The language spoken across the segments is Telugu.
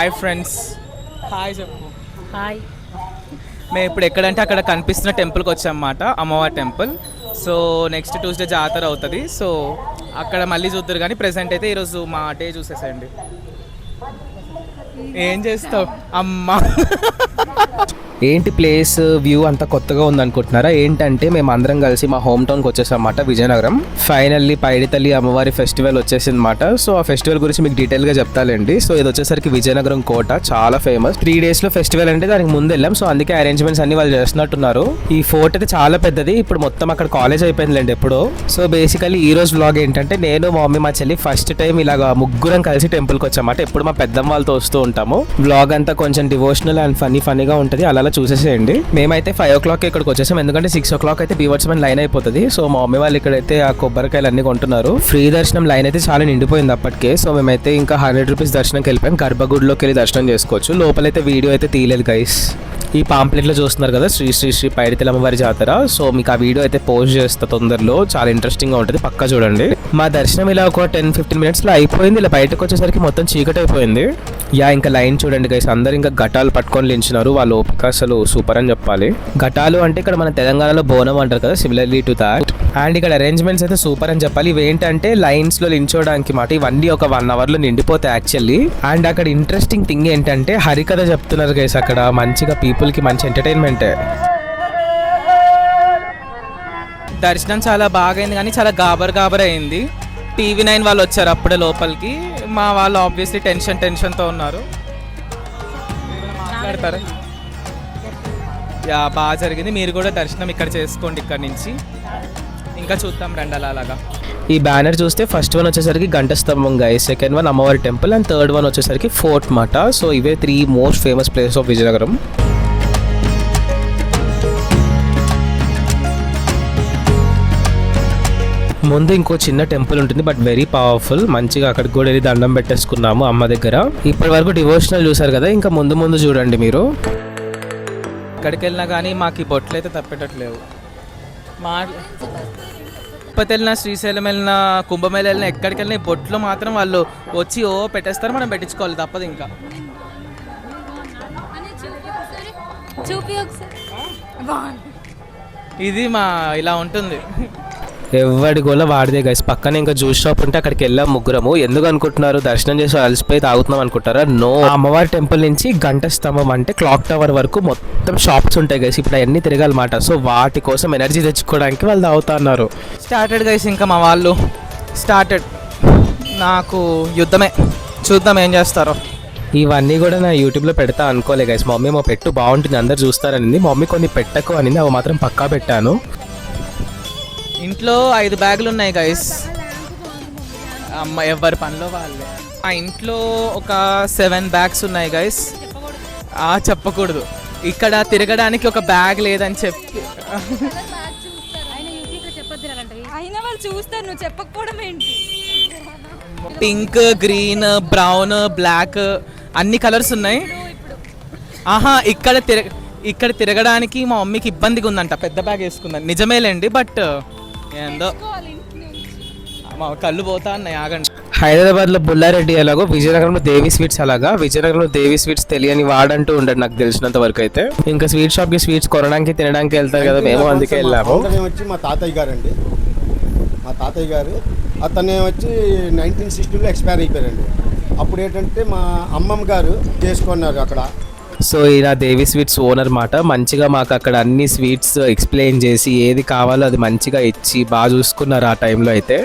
Hi friends. హాయ్ చెప్పు. హాయ్. మేము ఇప్పుడు ఎక్కడంటే అక్కడ కనిపిస్తున్న టెంపుల్కి వచ్చామన్నమాట, అమ్మవారి టెంపుల్. సో నెక్స్ట్ ట్యూస్డే జాతర అవుతుంది. సో అక్కడ మళ్ళీ చూద్దరు, కానీ ప్రెసెంట్ అయితే ఈరోజు మా డే చూసేసేయండి. ఏం చేస్తావు అమ్మా? ఏంటి ప్లేస్ వ్యూ అంతా కొత్తగా ఉందనుకుంటున్నారా? ఏంటంటే మేము అందరం కలిసి మా హోమ్ టౌన్కి వచ్చేసామన్నమాట, విజయనగరం. ఫైనల్లీ పైడితల్లి అమ్మవారి ఫెస్టివల్ వచ్చేసింది అనమాట. సో ఆ ఫెస్టివల్ గురించి మీకు డీటెయిల్గా చెప్తాలేండి. సో ఇది వచ్చేసరికి విజయనగరం కోట, చాలా ఫేమస్. 3 daysలో ఫెస్టివల్ అంటే దానికి ముందు వెళ్ళాం. సో అందుకే అరేంజ్మెంట్స్ అన్ని వాళ్ళు చేస్తున్నట్టున్నారు. ఈ ఫోర్ట్ అయితే చాలా పెద్దది. ఇప్పుడు మొత్తం అక్కడ కాలేజ్ అయిపోయిందిలేండి ఎప్పుడో. సో బేసికలీ ఈ రోజు వ్లాగ్ ఏంటంటే నేను, మా మమ్మీ, మా చెల్లి ఫస్ట్ టైం ఇలాగా ముగ్గురం కలిసి టెంపుల్కి వచ్చామన్నమాట. ఎప్పుడు మా పెద్దమ్మ వాళ్ళతో వస్తూ ఉంటాము. వ్లాగ్ అంతా కొంచెం డివోషనల్ అండ్ ఫనీగా ఉంటుంది, అలా చూసేసేయండి. మేమైతే 5 o'clock ఇక్కడికి వచ్చేసాం, ఎందుకంటే 6 o'clock అయితే బీవర్స్మెన్ లైన్ అయిపోతుంది. సో మా మమ్మీ వాళ్ళు ఇక్కడైతే ఆ కొబ్బరికాయలు అన్ని కొంటున్నారు. ఫ్రీ దర్శనం లైన్ అయితే చాలా నిండిపోయింది అప్పటికే. సో మేమైతే ఇంకా 100 rupees దర్శనంకి వెళ్ళిపోయాం. గర్భగుడిలోకి వెళ్ళి దర్శనం చేసుకోవచ్చు. లోపలైతే వీడియో అయితే తీయలేదు గైస్. ఈ పాంప్లెట్లో చూస్తున్నారు కదా, శ్రీ శ్రీ శ్రీ పైడితల్లి అమ్మవారి జాతర. సో మీకు ఆ వీడియో అయితే పోస్ట్ చేస్తా తొందరలో, చాలా ఇంట్రెస్టింగ్గా ఉంటుంది, పక్కా చూడండి. మా దర్శనం ఇలా ఒక 10-15 minutesలో అయిపోయింది. ఇలా బయటకు వచ్చేసరికి మొత్తం చీకటి అయిపోయింది. ఇంకా లైన్ చూడండి గైస్, అందరు ఇంకా ఘటాలు పట్టుకొని నించున్నారు. వాళ్ళ ఓపిక అసలు సూపర్ అని చెప్పాలి. ఘటాలు అంటే ఇక్కడ మన తెలంగాణలో బోనం అంటారు కదా, సిమిలర్లీ టు దాట్. అండ్ ఇక్కడ అరేంజ్మెంట్స్ అయితే సూపర్ అని చెప్పాలి. ఇవి ఏంటంటే లైన్స్ లో నించోడానికి మాట, ఇవన్నీ ఒక 1 hourలో నిండిపోతాయి యాక్చువల్లీ. అండ్ అక్కడ ఇంట్రెస్టింగ్ థింగ్ ఏంటంటే హరికథ చెప్తున్నారు గైస్ అక్కడ. మంచిగా పీపుల్ కి మంచి ఎంటర్టైన్మెంటే. దర్శనం చాలా బాగైంది, కానీ చాలా గాబర్ అయింది. TV9 వాళ్ళు వచ్చారు అప్పుడే లోపలికి. మా వాళ్ళు ఆబ్వియస్లీ టెన్షన్తో ఉన్నారు. మాట్లాడతారా? బాగా జరిగింది. మీరు కూడా దర్శనం ఇక్కడ చేసుకోండి, ఇక్కడ నుంచి ఇంకా చూద్దాం రండి అలాగా. ఈ బ్యానర్ చూస్తే ఫస్ట్ వన్ వచ్చేసరికి గంట స్తంభం గైస్, సెకండ్ వన్ అమ్మవారి టెంపుల్, అండ్ థర్డ్ వన్ వచ్చేసరికి ఫోర్ట్ మాట. సో ఇవే 3 most famous places of Vizianagaram. ముందు ఇంకో చిన్న టెంపుల్ ఉంటుంది, బట్ వెరీ పవర్ఫుల్. మంచిగా అక్కడికి కూడా వెళ్ళి దండం పెట్టేసుకున్నాము అమ్మ దగ్గర. ఇప్పటి వరకు డివోషనల్ చూసారు కదా, ఇంకా ముందు చూడండి మీరు. ఎక్కడికి వెళ్ళినా కానీ మాకు ఈ బొట్లు అయితే తప్పేటట్లేవు. తిరుపతి వెళ్ళినా, శ్రీశైలం వెళ్ళినా, కుంభమేళ వెళ్ళినా, ఎక్కడికి వెళ్ళినా ఈ బొట్లు మాత్రం వాళ్ళు వచ్చి పెట్టేస్తారు, మనం పెట్టించుకోవాలి, తప్పదు. ఇంకా ఇది మా ఇలా ఉంటుంది. ఎవడి గోల వాడిదే గైస్. పక్కనే ఇంకా జ్యూస్ షాప్ ఉంటే అక్కడికి వెళ్ళాం ముగ్గురము. ఎందుకు అనుకుంటున్నారు, దర్శనం చేసి అలసిపోయి తాగుతున్నాం అనుకుంటారా? నో, అమ్మవారి టెంపుల్ నుంచి గంట స్తంభం అంటే క్లాక్ టవర్ వరకు మొత్తం షాప్స్ ఉంటాయి గైస్. ఇప్పుడు అవన్నీ తిరగాలన్నమాట. సో వాటి కోసం ఎనర్జీ తెచ్చుకోవడానికి వాళ్ళు తాగుతా ఉన్నారు. స్టార్టెడ్ గైస్, ఇంకా మా వాళ్ళు స్టార్టెడ్. నాకు యుద్ధమే, చూద్దాం ఏం చేస్తారో. ఇవన్నీ కూడా నా యూట్యూబ్లో పెడతా అనుకోలే గైస్. మమ్మీ మా పెట్టు బాగుంటుంది, అందరు చూస్తారనింది. మమ్మీ కొన్ని పెట్టకు అనింది, అవి మాత్రం పక్కా పెట్టాను. ఇంట్లో 5 బ్యాగులు ఉన్నాయి గైస్. అమ్మ ఎవరి పనిలో వాళ్ళే. ఆ ఇంట్లో ఒక 7 bags ఉన్నాయి గైస్. చెప్పకూడదు, ఇక్కడ తిరగడానికి ఒక బ్యాగ్ లేదని చెప్పి పింక్, గ్రీన్, బ్రౌన్, బ్లాక్ అన్ని కలర్స్ ఉన్నాయి. ఇక్కడ తిరగడానికి మా మమ్మీకి ఇబ్బందిగా ఉందంట, పెద్ద బ్యాగ్ వేసుకుందని. నిజమేలేండి, బట్ ఏందో మా కళ్ళు పోతా ఉన్నాయి. ఆగండి. హైదరాబాద్లో బుల్లారెడ్డి ఎలాగో విజయనగరంలో దేవి స్వీట్స్ అలాగా. విజయనగరంలో దేవి స్వీట్స్ తెలియని వాడంటూ ఉండడు నాకు తెలిసినంత వరకు అయితే. ఇంకా స్వీట్ షాప్కి స్వీట్స్ కొనడానికి తినడానికి వెళ్తారు కదా, మేము అందుకే వెళ్ళాము. వచ్చి మా తాతయ్య గారు అండి, మా తాతయ్య గారు అతనే వచ్చి 1960లో ఎక్స్పైర్ అయిపోయారండి. అప్పుడు ఏంటంటే మా అమ్మమ్మ గారు చేసుకున్నారు అక్కడ. సో ఇలా దేవి స్వీట్స్ ఓనర్ మాట. మంచిగా మాకు అక్కడ అన్ని స్వీట్స్ ఎక్స్ప్లెయిన్ చేసి ఏది కావాలో అది మంచిగా ఇచ్చి బాగా చూసుకున్నారు ఆ టైంలో అయితే.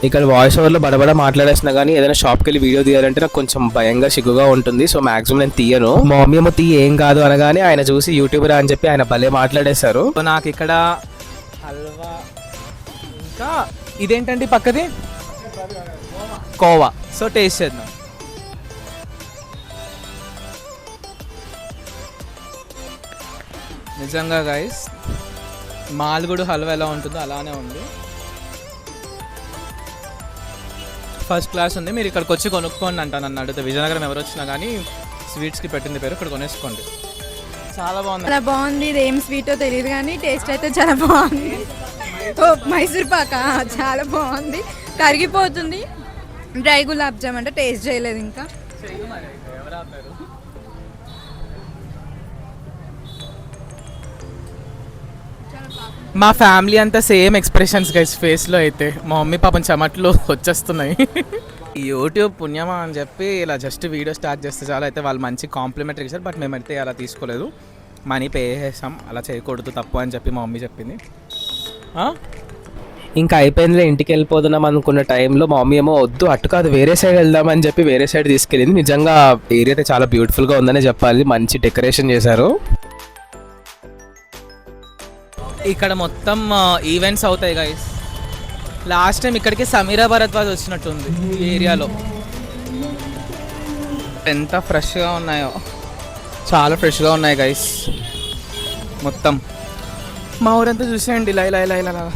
ఇక్కడ వాయిస్ ఓవర్లో బడబడ మాట్లాడేసినా కానీ ఏదైనా షాప్కి వెళ్ళి వీడియో తీయాలంటే నాకు కొంచెం భయంగా సిగ్గుగా ఉంటుంది. సో మాక్సిమం నేను తీయను. మా మమ్మీ ఏమో ఏం కాదు అనగానే ఆయన చూసి యూట్యూబర్ అని చెప్పి ఆయన భలే మాట్లాడేశారు. సో నాకు ఇక్కడ హల్వా, ఇంకా ఇదేంటండి పక్కది కోవా. సో టేస్ట్ చేద్దాం. నిజంగా గైస్ మాల్గుడు హల్వా ఎలా ఉంటుందో అలానే ఉంది, ఫస్ట్ క్లాస్ ఉంది. మీరు ఇక్కడికి వచ్చి కొనుక్కోండి అంట నన్ను అడిగితే. విజయనగరం ఎవరు వచ్చినా కానీ స్వీట్స్కి పెట్టింది పేరు, ఇక్కడ కొనేసుకోండి. చాలా బాగుంది, చాలా బాగుంది. ఇది ఏం స్వీటో తెలియదు కానీ టేస్ట్ అయితే చాలా బాగుంది. మైసూర్ పాక చాలా బాగుంది, కరిగిపోతుంది. డ్రై గులాబ్ జామ్ అంటే టేస్ట్ చేయలేదు ఇంకా. మా ఫ్యామిలీ అంతా సేమ్ ఎక్స్ప్రెషన్స్ గైస్ ఫేస్లో అయితే. మా మమ్మీ పాపం చెమట్లు వచ్చేస్తున్నాయి. యూట్యూబ్ పుణ్యమా అని చెప్పి ఇలా జస్ట్ వీడియో స్టార్ట్ చేస్తే చాలా. అయితే వాళ్ళు మంచి కాంప్లిమెంటరీ ఇచ్చారు, బట్ మేమైతే అలా తీసుకోలేదు. మనీ పే చేసాం, అలా చేయకూడదు తప్పు అని చెప్పి మా మమ్మీ చెప్పింది. ఇంకా అయిపోయిందిలే ఇంటికి వెళ్ళిపోతున్నాం అనుకున్న టైంలో మా మమ్మీ ఏమో వద్దు అటు కాదు వేరే సైడ్ వెళ్దామని చెప్పి వేరే సైడ్ తీసుకెళ్ళింది. నిజంగా ఏరియా అయితే చాలా బ్యూటిఫుల్గా ఉందనే చెప్పాలి. మంచి డెకరేషన్ చేశారు. ఇక్కడ మొత్తం ఈవెంట్స్ అవుతాయి గైస్. లాస్ట్ టైం ఇక్కడికి సమీరా భరద్వాజ్ వచ్చినట్టుంది ఈ ఏరియాలో. ఎంత ఫ్రెష్గా ఉన్నాయో, చాలా ఫ్రెష్గా ఉన్నాయి గైస్. మొత్తం మా ఊరంతా చూసేయండి ఇలా ఇలా ఇలా ఇలా ఇలా.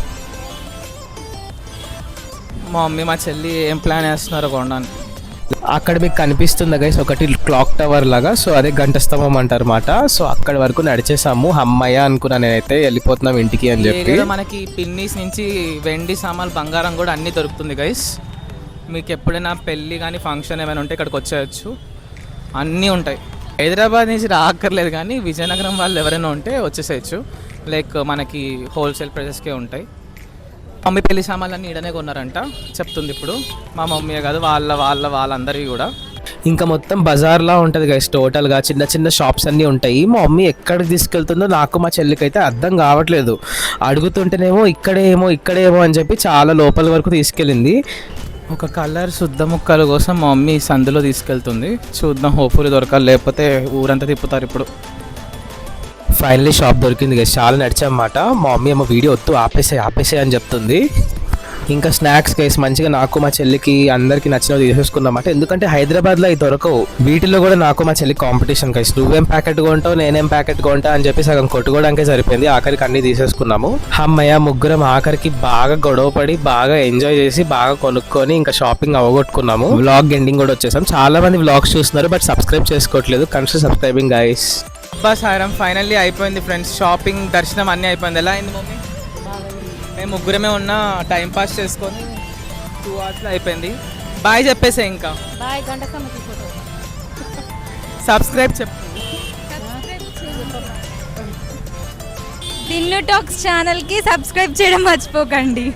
మా మమ్మీ మా చెల్లి ఏం ప్లాన్ చేస్తున్నారో కొనడానికి. అక్కడ మీకు కనిపిస్తుంది గైస్ ఒకటి క్లాక్ టవర్ లాగా. సో అదే గంట స్తంభం అంటారు అన్నమాట. సో అక్కడి వరకు నడిచేసాము. అమ్మయ్య అనుకున్నా నేనైతే వెళ్ళిపోతున్నాం ఇంటికి అని చెప్పి. మనకి పిన్నీస్ నుంచి వెండి సామాన్లు బంగారం కూడా అన్నీ దొరుకుతుంది గైస్. మీకు ఎప్పుడైనా పెళ్ళి కానీ ఫంక్షన్ ఏమైనా ఉంటే ఇక్కడికి వచ్చేయచ్చు, అన్నీ ఉంటాయి. హైదరాబాద్ నుంచి రాక్కర్లేదు కానీ విజయనగరం వాళ్ళు ఎవరైనా ఉంటే వచ్చేసేయచ్చు. లైక్ మనకి హోల్సేల్ ప్రైసెస్కే ఉంటాయి. మమ్మీ పెళ్లి సామాన్లన్నీ ఈడనే కొన్నారంట చెప్తుంది ఇప్పుడు. మా మమ్మీ కాదు వాళ్ళందరివి కూడా. ఇంకా మొత్తం బజార్లా ఉంటుంది గైస్. టోటల్గా చిన్న చిన్న షాప్స్ అన్నీ ఉంటాయి. మా మమ్మీ ఎక్కడికి తీసుకెళ్తుందో నాకు మా చెల్లికి అయితే అర్థం కావట్లేదు. అడుగుతుంటేనేమో ఇక్కడేమో అని చెప్పి చాలా లోపల వరకు తీసుకెళ్ళింది. ఒక కలర్ శుద్ధ ముక్కల కోసం మా మమ్మీ సందులో తీసుకెళ్తుంది. చూద్దాం, హోప్ఫుల్లీ దొరకాలి, లేకపోతే ఊరంతా తిప్పుతారు ఇప్పుడు. ఫైనలీ షాప్ దొరికింది గైస్. చాలా నడిచామన్నమాట. మా మమ్మీ ఏమో వీడియో వద్దు ఆపేసే అని చెప్తుంది. ఇంకా స్నాక్స్ గైస్ మంచిగా నాకు మా చెల్లికి అందరికి నచ్చినవి తీసేసుకున్నమాట. ఎందుకంటే హైదరాబాద్లో అవి దొరకవు. వీటిలో కూడా నాకు మా చెల్లి కాంపిటీషన్ గైస్. నువ్వేం ప్యాకెట్ కొంటావు నేనేం ప్యాకెట్ కొంటా అని చెప్పి సగం కొట్టుకోవడానికే సరిపోయింది. ఆఖరికి అన్ని తీసేసుకున్నాము. అమ్మయ్య ముగ్గురం ఆఖరికి బాగా గొడవపడి బాగా ఎంజాయ్ చేసి బాగా కొనుక్కొని ఇంకా షాపింగ్ అవగొట్టుకున్నాము. వ్లాగ్ ఎండింగ్ కూడా వచ్చేసాం. చాలా మంది వ్లాగ్స్ చూస్తున్నారు బట్ సబ్స్క్రైబ్ చేసుకోవట్లేదు. Consider subscribing guys. అబ్బా సారం ఫైనల్లీ అయిపోయింది ఫ్రెండ్స్. షాపింగ్ దర్శనం అన్నీ అయిపోయింది. ఎలా అయింది మమ్మీ? మేము ముగ్గురమే ఉన్నా టైం పాస్ చేసుకొని 2 hours అయిపోయింది. బాయ్ చెప్పేసే ఇంకా. సబ్స్క్రైబ్ చెప్పు. దిన్ను టాక్స్ ఛానల్కి సబ్స్క్రైబ్ చేయడం మర్చిపోకండి.